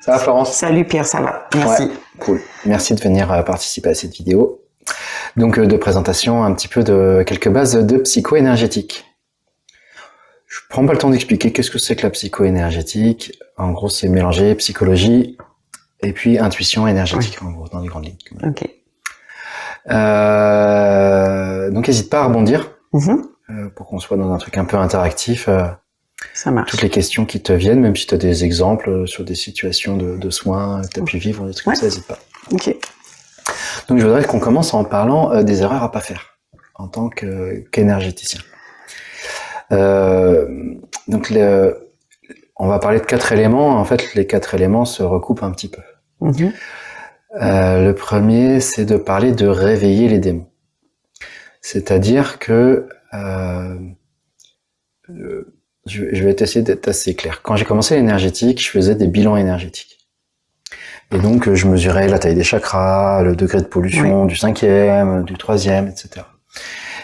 Ça va, Florence? Salut Pierre, ça va. Merci. Ouais, cool. Merci de venir participer à cette vidéo. Donc, de présentation un petit peu de quelques bases de psycho-énergétique. Je prends pas le temps d'expliquer qu'est-ce que c'est que la psycho-énergétique. En gros, c'est mélanger psychologie et puis intuition énergétique, en gros, dans les grandes lignes. Ok. Donc, n'hésite pas à rebondir pour qu'on soit dans un truc un peu interactif. Ça marche. Toutes les questions qui te viennent, même si tu as des exemples sur des situations de soins que tu as pu vivre, des trucs comme ça, n'hésite pas. Ok. Donc, je voudrais qu'on commence en parlant des erreurs à pas faire en tant qu'énergéticien. Donc, on va parler de 4 éléments. En fait, les 4 éléments se recoupent un petit peu. Le premier, c'est de parler de réveiller les démons. C'est-à-dire que je vais essayer d'être assez clair. Quand j'ai commencé l'énergétique, je faisais des bilans énergétiques. Et donc, je mesurais la taille des chakras, le degré de pollution du 5e, du 3e, etc.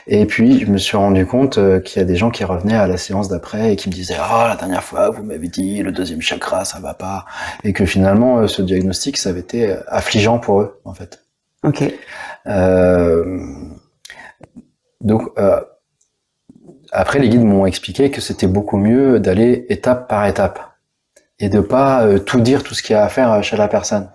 Et puis, je me suis rendu compte qu'il y a des gens qui revenaient à la séance d'après et qui me disaient « Ah, la dernière fois, vous m'avez dit, le 2e chakra, ça va pas. » Et que finalement, ce diagnostic, ça avait été affligeant pour eux, en fait. Ok. Donc, après, les guides m'ont expliqué que c'était beaucoup mieux d'aller étape par étape et de pas tout dire, tout ce qu'il y a à faire chez la personne.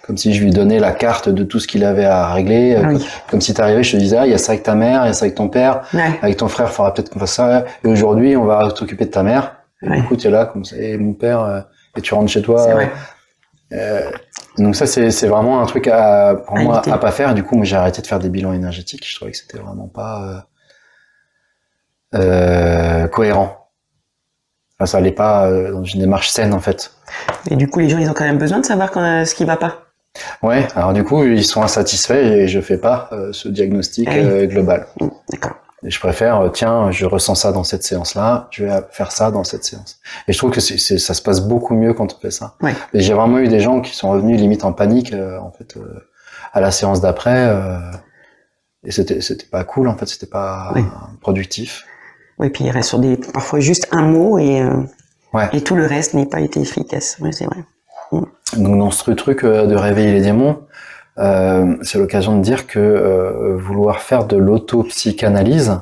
Comme si je lui donnais la carte de tout ce qu'il avait à régler. Comme si t'arrivais, je te disais, il y a ça avec ta mère, il y a ça avec ton père, avec ton frère, il faudra peut-être qu'on fasse ça. Et aujourd'hui, on va t'occuper de ta mère. Et du coup, tu es là, comme ça, et mon père, et tu rentres chez toi. Donc ça, c'est vraiment un truc pour moi à pas faire. Du coup, moi, j'ai arrêté de faire des bilans énergétiques. Je trouvais que c'était vraiment pas cohérent. Enfin, ça allait pas dans une démarche saine, en fait. Et du coup, les gens, ils ont quand même besoin de savoir ce qui va pas. Ouais, alors du coup, ils sont insatisfaits et je fais pas ce diagnostic global. D'accord. Et je préfère, tiens, je ressens ça dans cette séance-là, je vais faire ça dans cette séance. Et je trouve que ça se passe beaucoup mieux quand on fait ça. Et j'ai vraiment eu des gens qui sont revenus limite en panique, en fait, à la séance d'après, et c'était pas cool, en fait, c'était pas productif. Oui, puis il reste sur parfois juste un mot et tout le reste n'est pas été efficace. Oui, c'est vrai. Donc dans ce truc de réveiller les démons, c'est l'occasion de dire que vouloir faire de l'auto-psychanalyse,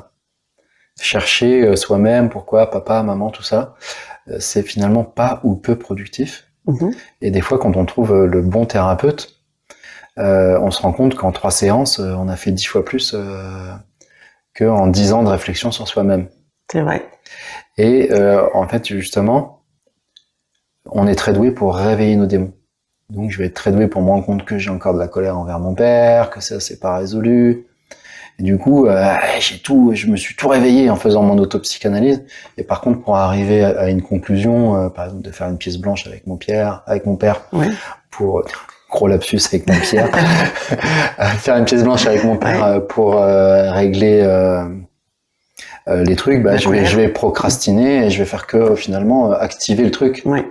chercher soi-même pourquoi papa, maman, tout ça, c'est finalement pas ou peu productif. Et des fois, quand on trouve le bon thérapeute, on se rend compte qu'en 3 séances, on a fait 10 fois plus qu'en 10 ans de réflexion sur soi-même. C'est vrai. Et en fait, justement, on est très doué pour réveiller nos démons. Donc, je vais être très doué pour me rendre compte que j'ai encore de la colère envers mon père, que ça, c'est pas résolu. Et du coup, je me suis tout réveillé en faisant mon auto-psychanalyse. Et par contre, pour arriver à une conclusion, par exemple, de faire une pièce blanche avec mon père, pour, gros lapsus avec mon père, faire une pièce blanche avec mon père pour régler les trucs, je vais procrastiner et je vais faire que finalement activer le truc. Oui.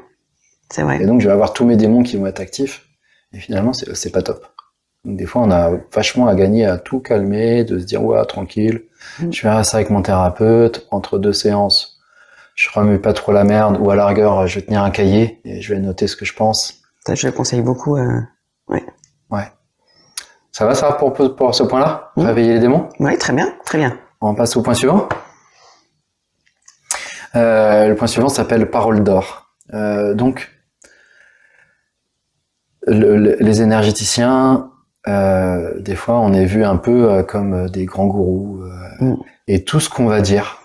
C'est vrai. Et donc, je vais avoir tous mes démons qui vont être actifs. Et finalement, c'est pas top. Donc, des fois, on a vachement à gagner à tout calmer, de se dire, ouais, tranquille. Je verrai ça avec mon thérapeute. Entre 2 séances, je remue pas trop la merde. Ou à la rigueur, je vais tenir un cahier et je vais noter ce que je pense. Ça, je le conseille beaucoup. Ouais. Ça va pour ce point-là? Réveiller les démons? Oui, très bien, très bien. On passe au point suivant. Le point suivant s'appelle parole d'or. Donc, les énergéticiens, des fois, on est vu un peu comme des grands gourous. Et tout ce qu'on va dire,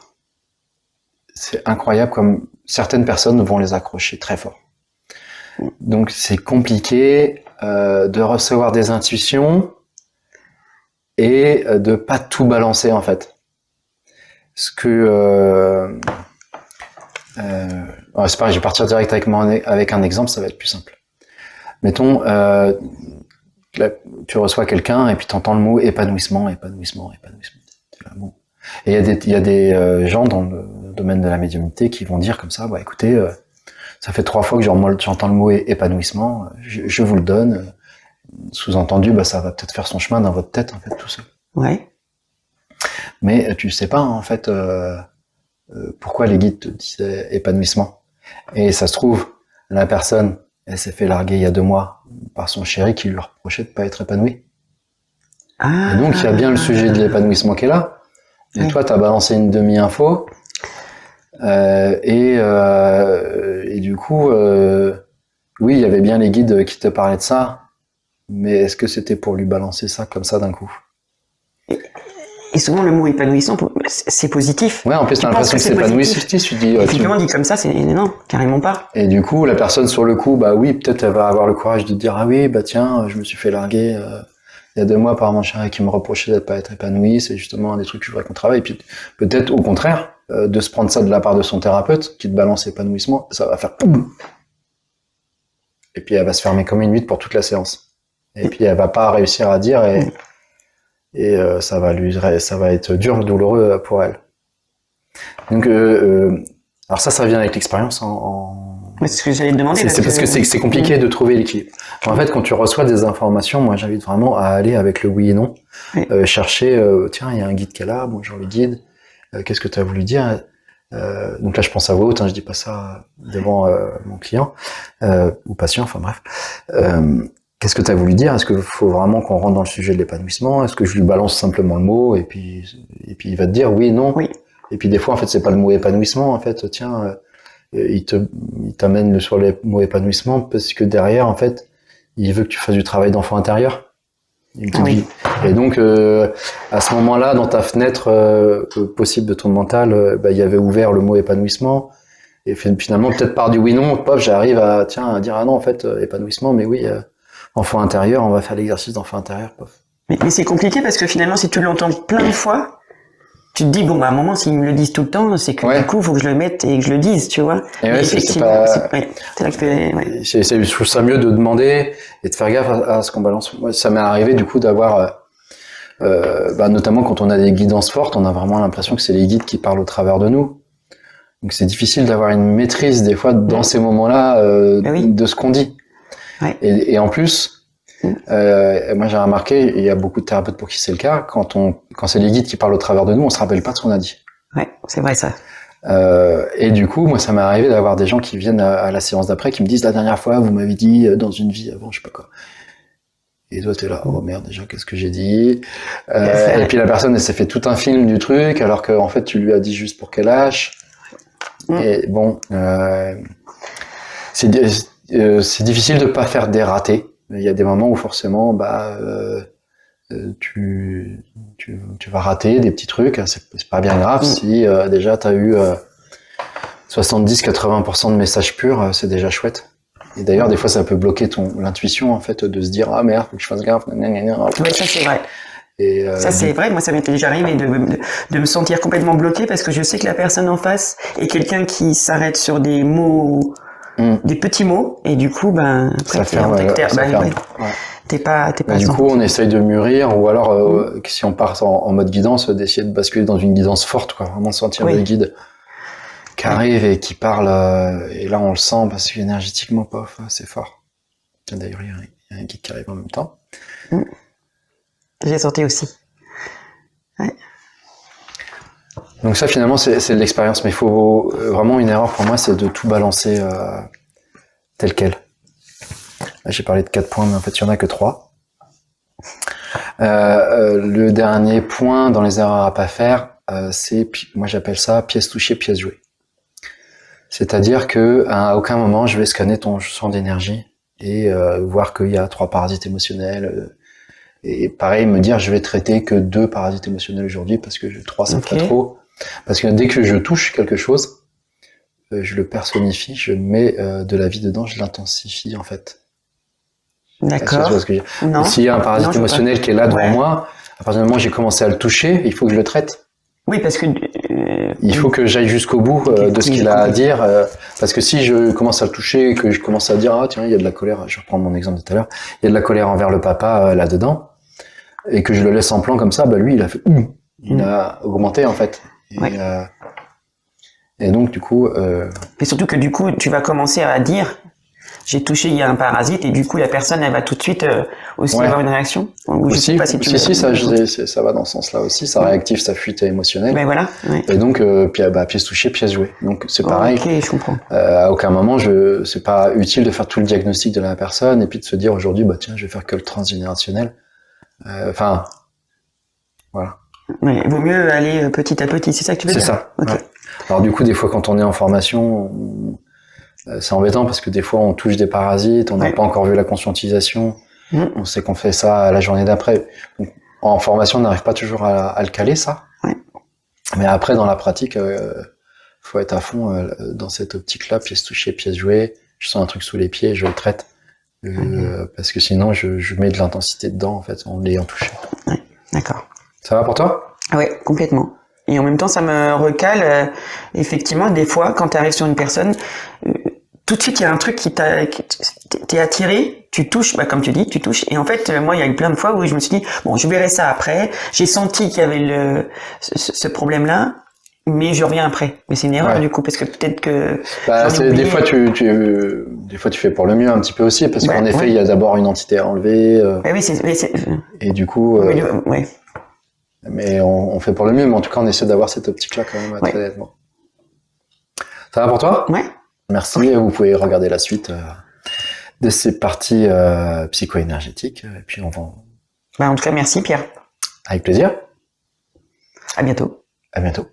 c'est incroyable comme certaines personnes vont les accrocher très fort. Donc, c'est compliqué de recevoir des intuitions et de pas tout balancer, en fait. C'est pareil, je vais partir direct avec un exemple, ça va être plus simple. Mettons, là, tu reçois quelqu'un et puis tu entends le mot épanouissement. Bon. Et il y a des gens dans le domaine de la médiumnité qui vont dire comme ça, écoutez, ça fait 3 fois que j'entends le mot épanouissement, je vous le donne. Sous-entendu, ça va peut-être faire son chemin dans votre tête, en fait, tout seul. Mais tu sais pas, en fait, pourquoi les guides te disaient épanouissement. Et ça se trouve, la personne Elle s'est fait larguer il y a 2 mois par son chéri qui lui reprochait de pas être épanoui. Et donc, il y a bien le sujet de l'épanouissement qui est là. Et toi, t'as balancé une demi-info. Et du coup, oui, il y avait bien les guides qui te parlaient de ça. Mais est-ce que c'était pour lui balancer ça comme ça d'un coup? Et souvent, le mot épanouissant, c'est positif. Ouais, en plus, t'as l'impression que c'est épanouissant. Tu dis, effectivement, dit comme ça, c'est non, carrément pas. Et du coup, la personne sur le coup, bah oui, peut-être elle va avoir le courage de dire, ah oui, bah tiens, je me suis fait larguer il y a 2 mois par mon chéri qui me reprochait d'être pas être épanoui, c'est justement un des trucs que je voudrais qu'on travaille. Et puis, peut-être au contraire, de se prendre ça de la part de son thérapeute, qui te balance épanouissement, ça va faire poum. Et puis, elle va se fermer comme une huître pour toute la séance. Et puis, elle va pas réussir à dire et ça va être dur, douloureux pour elle. Donc, alors ça vient avec l'expérience C'est ce que j'allais te demander. C'est parce que c'est compliqué de trouver l'équilibre. En fait, quand tu reçois des informations, moi, j'invite vraiment à aller avec le oui et non, chercher. Tiens, il y a un guide qui est là, bonjour le guide. Qu'est-ce que tu as voulu dire? Donc là, je pense à voix haute. Je dis pas ça devant mon client ou patient. Enfin bref. Qu'est-ce que tu as voulu dire? Est-ce qu'il faut vraiment qu'on rentre dans le sujet de l'épanouissement? Est-ce que je lui balance simplement le mot et puis il va te dire oui, non. Oui. Et puis des fois, en fait, c'est pas le mot épanouissement. En fait, tiens. Il t'amène sur le mot épanouissement parce que derrière, en fait, il veut que tu fasses du travail d'enfant intérieur. Oui. Et donc, à ce moment-là, dans ta fenêtre possible de ton mental, il y avait ouvert le mot épanouissement. Et finalement, peut-être par du oui-non, paf, j'arrive à dire, ah non, en fait, épanouissement, mais oui, enfant intérieur, on va faire l'exercice d'enfant intérieur, paf. Mais c'est compliqué parce que finalement, si tu l'entends plein de fois, tu te dis, bon, bah, à un moment, s'ils me le disent tout le temps, c'est que du coup, il faut que je le mette et que je le dise, tu vois. Et ouais, c'est là que je trouve ça mieux de demander et de faire gaffe à ce qu'on balance. Moi, ça m'est arrivé, du coup, d'avoir, notamment quand on a des guidances fortes, on a vraiment l'impression que c'est les guides qui parlent au travers de nous. Donc, c'est difficile d'avoir une maîtrise, des fois, dans ces moments-là, de ce qu'on dit. Ouais. Et en plus, moi j'ai remarqué, il y a beaucoup de thérapeutes pour qui c'est le cas, quand c'est les guides qui parlent au travers de nous, on se rappelle pas de ce qu'on a dit. Ouais, c'est vrai ça. Et du coup, moi ça m'est arrivé d'avoir des gens qui viennent à la séance d'après, qui me disent la dernière fois vous m'avez dit dans une vie avant, je sais pas quoi. Et toi t'es là, oh merde déjà qu'est-ce que j'ai dit et puis la personne elle s'est fait tout un film du truc, alors que en fait tu lui as dit juste pour qu'elle lâche. Et bon, c'est difficile de pas faire des ratés. Il y a des moments où forcément, tu vas rater des petits trucs. C'est pas bien grave si déjà t'as eu 70-80% de messages purs, c'est déjà chouette. Et d'ailleurs, des fois, ça peut bloquer l'intuition en fait de se dire ah merde, faut que je fasse gaffe. Oui, ça c'est vrai. Et ça c'est vrai. Moi, ça m'était déjà arrivé de me sentir complètement bloqué parce que je sais que la personne en face est quelqu'un qui s'arrête sur des mots. Des petits mots et du coup ça ferme, t'es pas du coup on essaye de mûrir ou alors si on part en mode guidance d'essayer de basculer dans une guidance forte quoi, vraiment sentir le guide qui arrive et qui parle et là on le sent parce qu'énergétiquement c'est fort. D'ailleurs il y a un guide qui arrive en même temps. J'ai senti aussi. Ouais. Donc ça finalement c'est de l'expérience, mais il faut vraiment une erreur pour moi, c'est de tout balancer tel quel. Là j'ai parlé de 4 points, mais en fait il y en a que 3. Le dernier point dans les erreurs à pas faire, c'est, moi j'appelle ça pièce touchée, pièce jouée. C'est-à-dire que à aucun moment je vais scanner ton champ d'énergie et voir qu'il y a 3 parasites émotionnels. Et pareil, me dire je vais traiter que 2 parasites émotionnels aujourd'hui parce que 3 ça ferait trop. Parce que dès que je touche quelque chose, je le personnifie, je mets de la vie dedans, je l'intensifie en fait. D'accord. S'il y a un parasite émotionnel qui est là devant moi, à partir du moment où j'ai commencé à le toucher, il faut que je le traite. Oui, parce que il faut que j'aille jusqu'au bout de ce qu'il a à dire, parce que si je commence à le toucher et que je commence à dire ah tiens il y a de la colère, je vais reprendre mon exemple de tout à l'heure, il y a de la colère envers le papa là-dedans, et que je le laisse en plan comme ça, lui il a fait il a augmenté en fait. Et donc du coup. Et surtout que du coup tu vas commencer à dire j'ai touché, il y a un parasite, et du coup, la personne, elle va tout de suite aussi avoir une réaction. Ou je sais pas si tu ça va dans ce sens-là aussi. Ça réactive sa fuite émotionnelle. Ben voilà. Ouais. Et donc, pièce touchée, pièce jouée. Donc, c'est pareil. Ok, je comprends. À aucun moment, c'est pas utile de faire tout le diagnostic de la personne et puis de se dire aujourd'hui, bah tiens, je vais faire que le transgénérationnel. Enfin, voilà. Ouais, vaut mieux aller petit à petit, c'est ça que tu veux dire? C'est ça. Okay. Ouais. Alors du coup, des fois, quand on est en formation, c'est embêtant parce que des fois, on touche des parasites, on n'a pas encore vu la conscientisation, on sait qu'on fait ça la journée d'après. Donc, en formation, on n'arrive pas toujours à le caler, ça. Ouais. Mais après, dans la pratique, faut être à fond dans cette optique-là, pièce touchée, pièce jouée. Je sens un truc sous les pieds, je le traite. Parce que sinon, je mets de l'intensité dedans, en fait, en l'ayant touché. Ouais, d'accord. Ça va pour toi? Oui, complètement. Et en même temps, ça me recale, effectivement, des fois, quand tu arrives sur une personne, tout de suite, il y a un truc t'es attiré, tu touches, bah, comme tu dis, tu touches. Et en fait, moi, il y a eu plein de fois où je me suis dit, bon, je verrai ça après. J'ai senti qu'il y avait ce problème-là, mais je reviens après. Mais c'est une erreur, du coup, parce que peut-être que... des fois, tu fais pour le mieux un petit peu aussi, parce qu'en effet, il y a d'abord une entité à enlever. Et du coup... Mais on fait pour le mieux, mais en tout cas, on essaie d'avoir cette optique-là quand même, très nettement. Ça va pour toi? Ouais. Merci, et vous pouvez regarder la suite de ces parties psycho-énergétiques, et puis on va... Bah, en tout cas, merci Pierre. Avec plaisir. À bientôt. À bientôt.